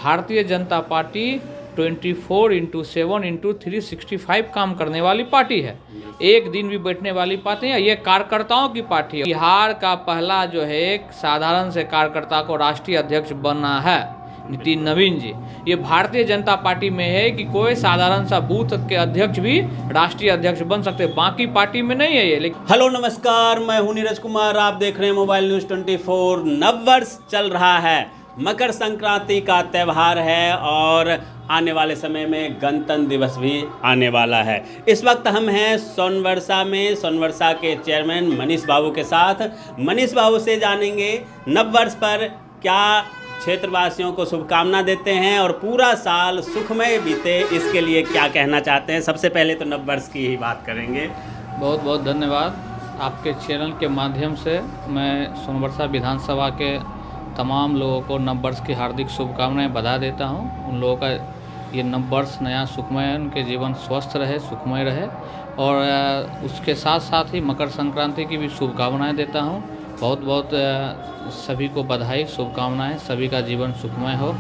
Bharatiya Janata party 24/7/365 काम करने वाली पार्टी है। एक दिन भी बैठने वाली पार्टी है। ये कार्यकर्ताओं की पार्टी है। बिहार का पहला जो है एक साधारण से कार्यकर्ता को राष्ट्रीय अध्यक्ष बनना है, नितिन नवीन जी। ये भारतीय जनता पार्टी में है कि कोई साधारण सा बूथ के अध्यक्ष भी राष्ट्रीय अध्यक्ष बन सकते हैं, बाकी पार्टी में नहीं है ये। लेकिन हेलो नमस्कार, मैं हूं नीरज कुमार। आप देख रहे हैं मोबाइल न्यूज़ 24। नववर्ष चल रहा है, मकर संक्रांति का त्यौहार है और आने वाले समय में गणतंत्र दिवस भी आने वाला है। इस वक्त हम हैं सोनवर्षा में, सोनवर्षा के चेयरमैन मनीष बाबू के साथ। मनीष बाबू से जानेंगे नववर्ष पर क्या क्षेत्रवासियों को शुभकामना देते हैं और पूरा साल सुखमय बीते, इसके लिए क्या कहना चाहते हैं। सबसे पहले तो नववर्ष की ही बात करेंगे। बहुत बहुत धन्यवाद। आपके चैनल के माध्यम से मैं सोनवर्षा विधानसभा के तमाम लोगों को नववर्ष की हार्दिक शुभकामनाएं बधा देता हूं। उन लोगों का ये नववर्ष नया सुखमय, उनके जीवन स्वस्थ रहे, सुखमय रहे और उसके साथ साथ ही मकर संक्रांति की भी शुभकामनाएं देता हूं। बहुत बहुत सभी को बधाई, शुभकामनाएं, सभी का जीवन सुखमय हो।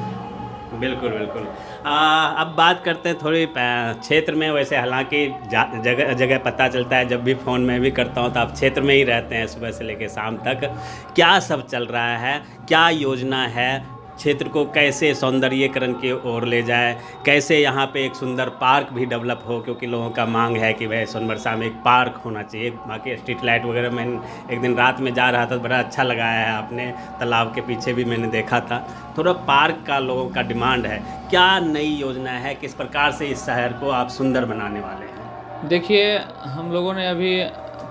बिल्कुल बिल्कुल। अब बात करते हैं थोड़ी क्षेत्र में। वैसे हालांकि जगह जगह पता चलता है, जब भी फ़ोन में भी करता हूं तो आप क्षेत्र में ही रहते हैं सुबह से लेकर शाम तक। क्या सब चल रहा है, क्या योजना है, क्षेत्र को कैसे सौंदर्यीकरण की ओर ले जाए, कैसे यहाँ पे एक सुंदर पार्क भी डेवलप हो, क्योंकि लोगों का मांग है कि भाई सोनवर्षा में एक पार्क होना चाहिए। बाकी स्ट्रीट लाइट वगैरह मैंने एक दिन रात में जा रहा था, बड़ा अच्छा लगाया है आपने, तालाब के पीछे भी मैंने देखा था। थोड़ा पार्क का लोगों का डिमांड है। क्या नई योजना है, किस प्रकार से इस शहर को आप सुंदर बनाने वाले हैं? देखिए, हम लोगों ने अभी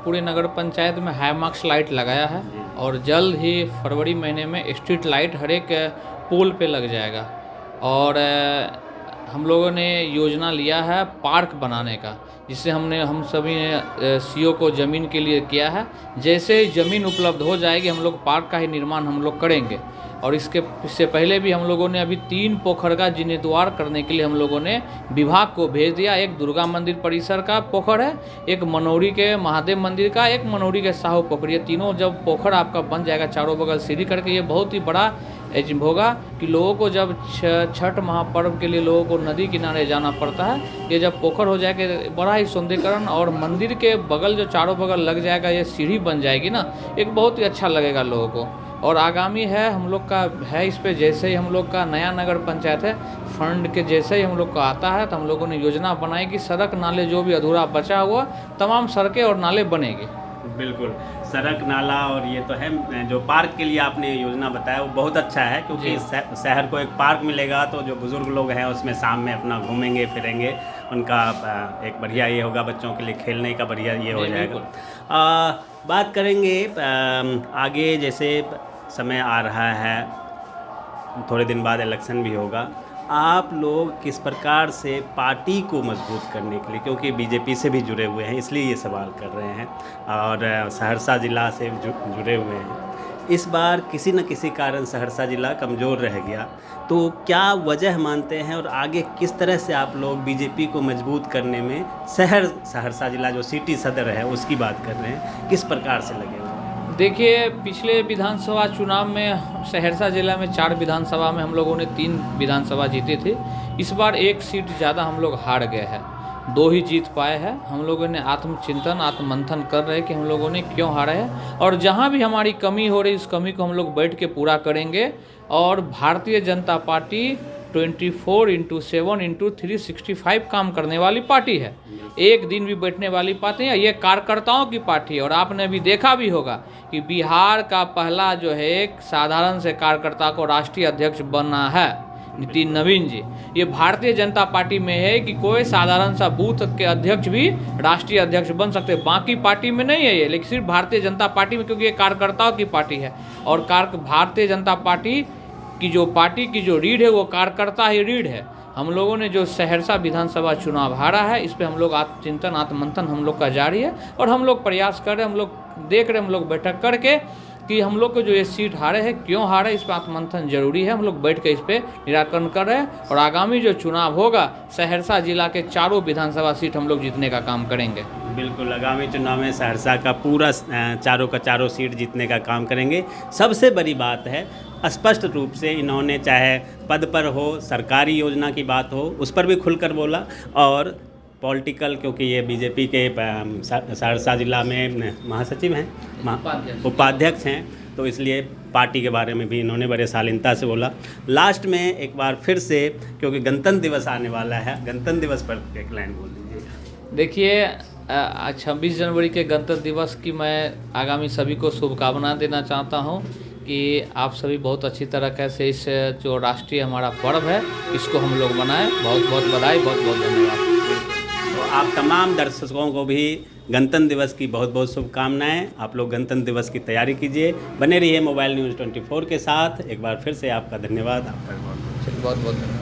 पूरे नगर पंचायत में हाईमार्क्स लाइट लगाया है और जल्द ही फरवरी महीने में स्ट्रीट लाइट हर एक पोल पे लग जाएगा। और हम लोगों ने योजना लिया है पार्क बनाने का, जिससे हम सभी ने सीओ को ज़मीन के लिए किया है। जैसे ही ज़मीन उपलब्ध हो जाएगी हम लोग पार्क का ही निर्माण हम लोग करेंगे। और इससे पहले भी हम लोगों ने अभी 3 पोखर का जीर्णोद्धार करने के लिए हम लोगों ने विभाग को भेज दिया। एक दुर्गा मंदिर परिसर का पोखर है, एक मनौरी के महादेव मंदिर का, एक मनौरी के साहू पोखर। ये तीनों जब पोखर आपका बन जाएगा चारों बगल सीढ़ी करके, ये बहुत ही बड़ा होगा कि लोगों को जब छठ महापर्व के लिए लोगों को नदी किनारे जाना पड़ता है, ये जब पोखर हो जाएगा बड़ा ही सौंदर्यीकरण, और मंदिर के बगल जो चारों बगल लग जाएगा, ये सीढ़ी बन जाएगी ना, एक बहुत ही अच्छा लगेगा लोगों को। और आगामी है हम लोग का है इस पे, जैसे ही हम लोग का नया नगर पंचायत है, फंड के जैसे ही हम लोग का आता है तो हम लोगों ने योजना बनाई कि सड़क नाले जो भी अधूरा बचा हुआ तमाम सड़कें और नाले बनेंगे। बिल्कुल, सड़क नाला और ये तो है। जो पार्क के लिए आपने योजना बताया वो बहुत अच्छा है, क्योंकि शहर को एक पार्क मिलेगा तो जो बुज़ुर्ग लोग हैं उसमें शाम में अपना घूमेंगे फिरेंगे, उनका एक बढ़िया ये होगा, बच्चों के लिए खेलने का बढ़िया ये हो जाएगा। बात करेंगे आगे, जैसे समय आ रहा है, थोड़े दिन बाद इलेक्शन भी होगा, आप लोग किस प्रकार से पार्टी को मजबूत करने के लिए, क्योंकि बीजेपी से भी जुड़े हुए हैं इसलिए ये सवाल कर रहे हैं और सहरसा ज़िला से जुड़े हुए हैं, इस बार किसी न किसी कारण सहरसा ज़िला कमज़ोर रह गया, तो क्या वजह मानते हैं और आगे किस तरह से आप लोग बीजेपी को मजबूत करने में, सहरसा ज़िला जो सिटी सदर है उसकी बात कर रहे हैं, किस प्रकार से लगे हुए? देखिए, पिछले विधानसभा चुनाव में सहरसा जिला में 4 विधानसभा में हम लोगों ने 3 विधानसभा जीते थे। इस बार 1 सीट ज़्यादा हम लोग हार गए हैं, 2 ही जीत पाए हैं। हम लोगों ने आत्मचिंतन आत्ममंथन कर रहे हैं कि हम लोगों ने क्यों हारे हैं और जहां भी हमारी कमी हो रही, उस कमी को हम लोग बैठ के पूरा करेंगे। और भारतीय जनता पार्टी 24/7/365 काम करने वाली पार्टी है। एक दिन भी बैठने वाली पार्टी है। ये कार्यकर्ताओं की पार्टी है। और आपने भी देखा भी होगा कि बिहार का पहला जो है एक साधारण से कार्यकर्ता को राष्ट्रीय अध्यक्ष बनना है, नितिन नवीन जी। ये भारतीय जनता पार्टी में है कि कोई साधारण सा बूथ के अध्यक्ष भी राष्ट्रीय अध्यक्ष बन सकते हैं, बाकी पार्टी में नहीं है ये, लेकिन सिर्फ भारतीय जनता पार्टी में, क्योंकि ये कार्यकर्ताओं की पार्टी है। और भारतीय जनता पार्टी की जो रीढ़ है वो कार्यकर्ता ही रीढ़ है। हम लोगों ने जो सहरसा विधानसभा चुनाव हारा है, इस पे हम लोग आत्मचिंतन आत्ममंथन हम लोग का जारी है और हम लोग प्रयास कर रहे हैं, हम लोग देख रहे हैं, हम लोग बैठक करके कि हम लोग को जो ये सीट हारे हैं, क्यों हारे, इस पर आत्ममंथन जरूरी है। हम लोग बैठ के इस पे निराकरण कर रहे हैं और आगामी जो चुनाव होगा सहरसा जिला के 4 विधानसभा सीट हम लोग जीतने का काम करेंगे। बिल्कुल, आगामी चुनाव में सहरसा का पूरा चारों का चारों सीट जीतने का काम करेंगे। सबसे बड़ी बात है, स्पष्ट रूप से इन्होंने चाहे पद पर हो, सरकारी योजना की बात हो, उस पर भी खुलकर बोला, और पॉलिटिकल, क्योंकि ये बीजेपी के सहरसा जिला में महासचिव हैं, उपाध्यक्ष हैं, तो इसलिए पार्टी के बारे में भी इन्होंने बड़े शालीनता से बोला। लास्ट में एक बार फिर से, क्योंकि गणतंत्र दिवस आने वाला है, गणतंत्र दिवस पर एक लाइन बोल दीजिए। देखिए, 26 जनवरी के गणतंत्र दिवस की मैं आगामी सभी को शुभकामनाएं देना चाहता हूं कि आप सभी बहुत अच्छी तरह से इस जो राष्ट्रीय हमारा पर्व है इसको हम लोग मनाएं। बहुत बहुत बधाई, बहुत बहुत धन्यवाद। तो आप तमाम दर्शकों को भी गणतंत्र दिवस की बहुत बहुत शुभकामनाएं। आप लोग गणतंत्र दिवस की तैयारी कीजिए। बने रहिए मोबाइल न्यूज़ 24 के साथ। एक बार फिर से आपका धन्यवाद। आपका बहुत बहुत बहुत धन्यवाद।